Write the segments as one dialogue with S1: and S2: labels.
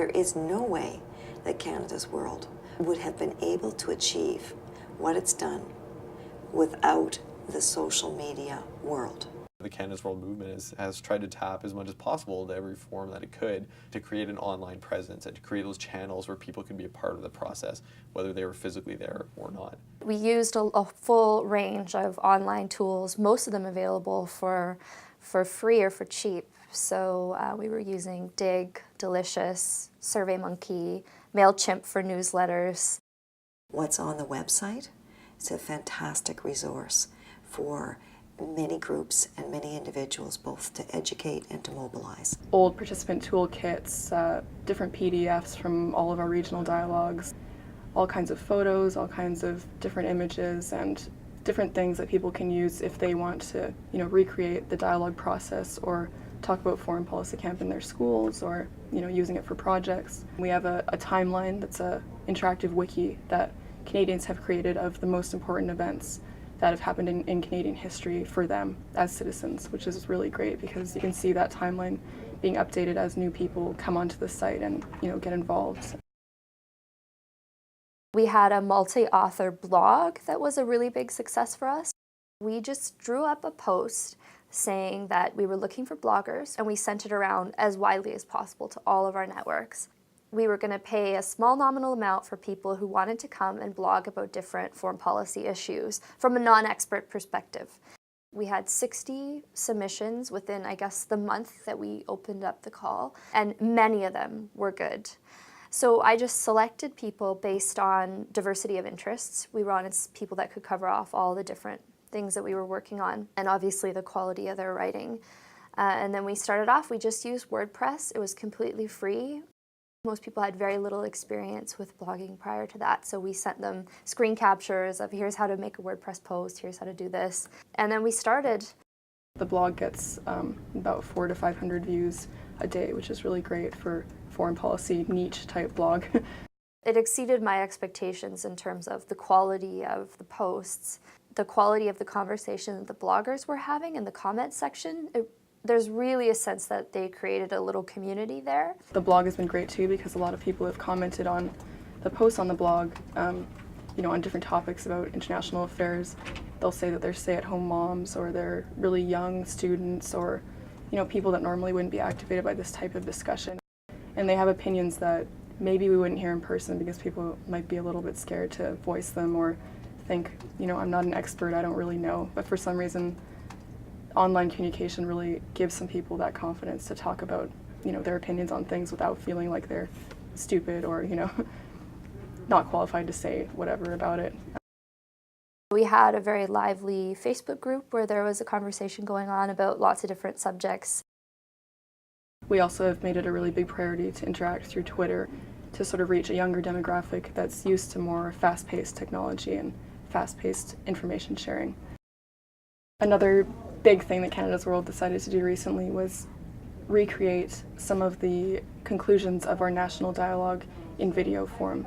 S1: There is no way that Canada's World would have been able to achieve what it's done without the social media world.
S2: The Canada's World movement has tried to tap as much as possible to every form that it could to create an online presence and to create those channels where people can be a part of the process, whether they were physically there or not.
S3: We used a full range of online tools, most of them available for free or for cheap. So we were using Dig, Delicious, SurveyMonkey, MailChimp for newsletters.
S1: What's on the website is a fantastic resource for many groups and many individuals, both to educate and to mobilize.
S4: Old participant toolkits, different PDFs from all of our regional dialogues, all kinds of photos, all kinds of different images, and different things that people can use if they want to, recreate the dialogue process or talk about foreign policy camp in their schools, or using it for projects. We have a timeline that's an interactive wiki that Canadians have created of the most important events that have happened in Canadian history for them as citizens, which is really great because you can see that timeline being updated as new people come onto the site and get involved.
S3: We had a multi-author blog that was a really big success for us. We just drew up a post saying that we were looking for bloggers, and we sent it around as widely as possible to all of our networks. We were going to pay a small nominal amount for people who wanted to come and blog about different foreign policy issues from a non-expert perspective. We had 60 submissions within, I guess, the month that we opened up the call, and many of them were good. So I just selected people based on diversity of interests. We wanted people that could cover off all the different things that we were working on, and obviously the quality of their writing. And then we started off, we just used WordPress. It was completely free. Most people had very little experience with blogging prior to that, so we sent them screen captures of here's how to make a WordPress post, here's how to do this. And then we started.
S4: The blog gets about 400 to 500 views a day, which is really great for foreign policy niche type blog.
S3: It exceeded my expectations in terms of the quality of the posts, the quality of the conversation that the bloggers were having in the comment section. There's really a sense that they created a little community there.
S4: The blog has been great too because a lot of people have commented on the posts on the blog, on different topics about international affairs. They'll say that they're stay-at-home moms, or they're really young students, or people that normally wouldn't be activated by this type of discussion. And they have opinions that maybe we wouldn't hear in person because people might be a little bit scared to voice them or think, I'm not an expert, I don't really know. But for some reason, online communication really gives some people that confidence to talk about, their opinions on things without feeling like they're stupid or, not qualified to say whatever about it.
S3: We had a very lively Facebook group where there was a conversation going on about lots of different subjects.
S4: We also have made it a really big priority to interact through Twitter to sort of reach a younger demographic that's used to more fast-paced technology and fast-paced information sharing. Another big thing that Canada's World decided to do recently was recreate some of the conclusions of our national dialogue in video form.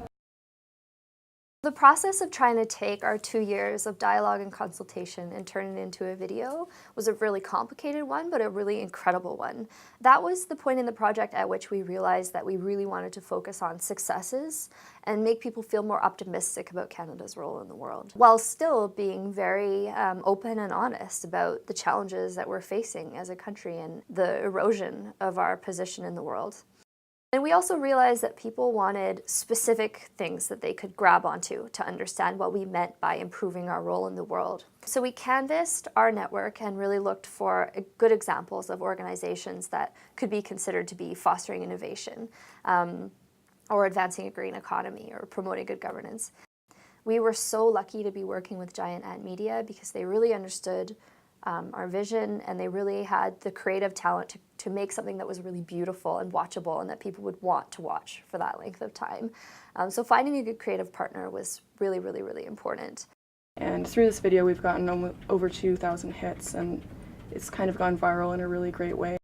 S3: The process of trying to take our 2 years of dialogue and consultation and turn it into a video was a really complicated one, but a really incredible one. That was the point in the project at which we realized that we really wanted to focus on successes and make people feel more optimistic about Canada's role in the world, while still being very open and honest about the challenges that we're facing as a country and the erosion of our position in the world. And we also realized that people wanted specific things that they could grab onto to understand what we meant by improving our role in the world. So we canvassed our network and really looked for good examples of organizations that could be considered to be fostering innovation, or advancing a green economy, or promoting good governance. We were so lucky to be working with Giant Ant Media because they really understood our vision, and they really had the creative talent to make something that was really beautiful and watchable and that people would want to watch for that length of time. So finding a good creative partner was really, really, really important.
S4: And through this video, we've gotten over 2,000 hits, and it's kind of gone viral in a really great way.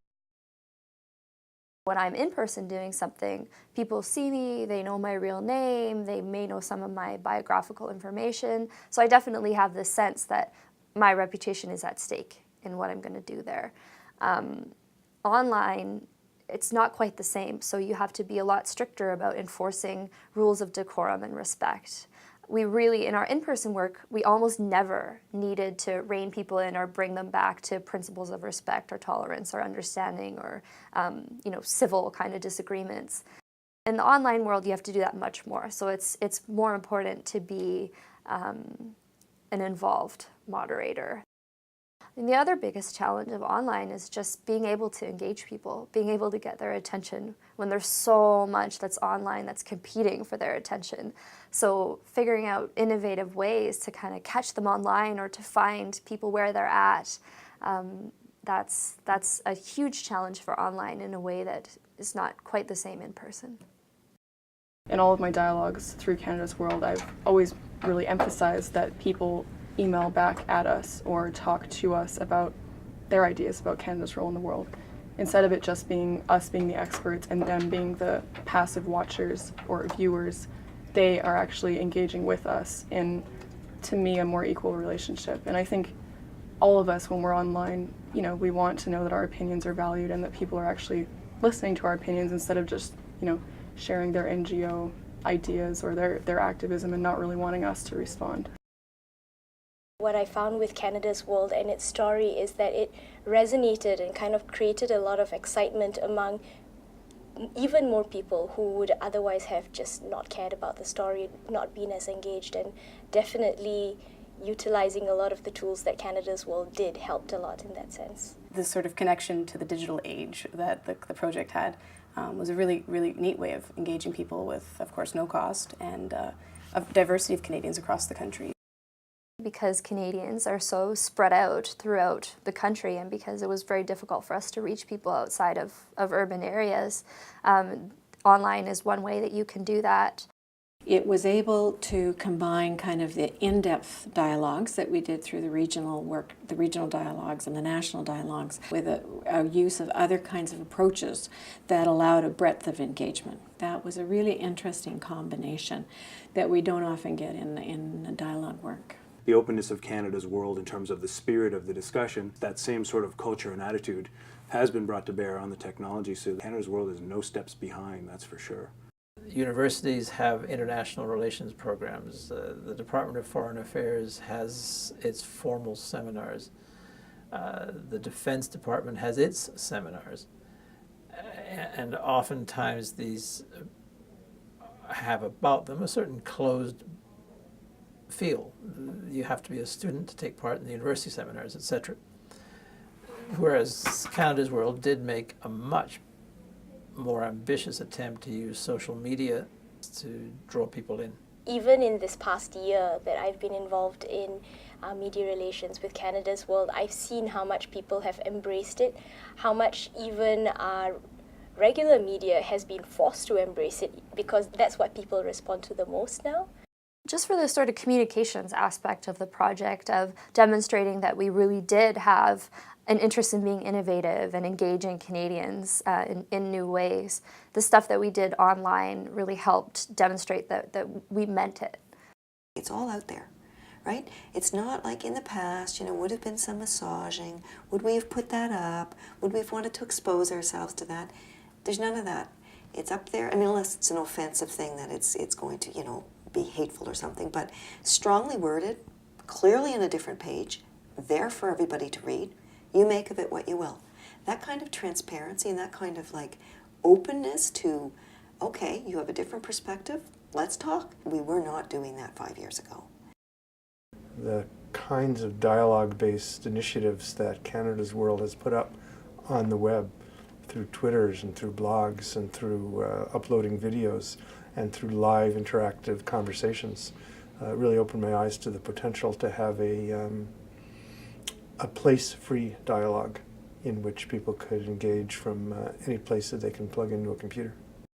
S3: When I'm in person doing something, people see me, they know my real name, they may know some of my biographical information. So I definitely have this sense that my reputation is at stake in what I'm going to do there. Online, it's not quite the same. So you have to be a lot stricter about enforcing rules of decorum and respect. We really, in our in-person work, we almost never needed to rein people in or bring them back to principles of respect or tolerance or understanding or, civil kind of disagreements. In the online world, you have to do that much more. So it's more important to be an involved moderator. And the other biggest challenge of online is just being able to engage people, being able to get their attention when there's so much that's online that's competing for their attention. So figuring out innovative ways to kind of catch them online or to find people where they're at, that's a huge challenge for online in a way that is not quite the same in person.
S4: In all of my dialogues through Canada's World, I've always really emphasized that people email back at us or talk to us about their ideas about Canada's role in the world, instead of it just being us being the experts and them being the passive watchers or viewers. They are actually engaging with us in, to me, a more equal relationship. And I think all of us, when we're online, we want to know that our opinions are valued and that people are actually listening to our opinions instead of just, sharing their NGO ideas or their activism and not really wanting us to respond.
S5: What I found with Canada's World and its story is that it resonated and kind of created a lot of excitement among even more people who would otherwise have just not cared about the story, not been as engaged, and definitely utilizing a lot of the tools that Canada's World did helped a lot in that sense.
S6: This sort of connection to the digital age that the project had was a really, really neat way of engaging people with, of course, no cost and a diversity of Canadians across the country.
S3: Because Canadians are so spread out throughout the country and because it was very difficult for us to reach people outside of urban areas, online is one way that you can do that.
S7: It was able to combine kind of the in-depth dialogues that we did through the regional work, the regional dialogues and the national dialogues, with a use of other kinds of approaches that allowed a breadth of engagement. That was a really interesting combination that we don't often get in dialogue work.
S8: The openness of Canada's World in terms of the spirit of the discussion, that same sort of culture and attitude has been brought to bear on the technology, so Canada's World is no steps behind, that's for sure.
S9: Universities have international relations programs. The Department of Foreign Affairs has its formal seminars. The Defense Department has its seminars. And oftentimes these have about them a certain closed feel. You have to be a student to take part in the university seminars, etc. Whereas Canada's World did make a much more ambitious attempt to use social media to draw people in.
S5: Even in this past year that I've been involved in media relations with Canada's World, I've seen how much people have embraced it, how much even regular media has been forced to embrace it because that's what people respond to the most now.
S3: Just for the sort of communications aspect of the project, of demonstrating that we really did have an interest in being innovative and engaging Canadians in new ways. The stuff that we did online really helped demonstrate that we meant it.
S1: It's all out there, right? It's not like in the past, would have been some massaging. Would we have put that up? Would we have wanted to expose ourselves to that? There's none of that. It's up there, unless it's an offensive thing that it's going to, be hateful or something, but strongly worded, clearly on a different page, there for everybody to read. You make of it what you will. That kind of transparency and that kind of openness to, okay, you have a different perspective, let's talk. We were not doing that 5 years ago.
S10: The kinds of dialogue-based initiatives that Canada's World has put up on the web through Twitters and through blogs and through uploading videos and through live interactive conversations really opened my eyes to the potential to have a place-free dialogue in which people could engage from any place that they can plug into a computer.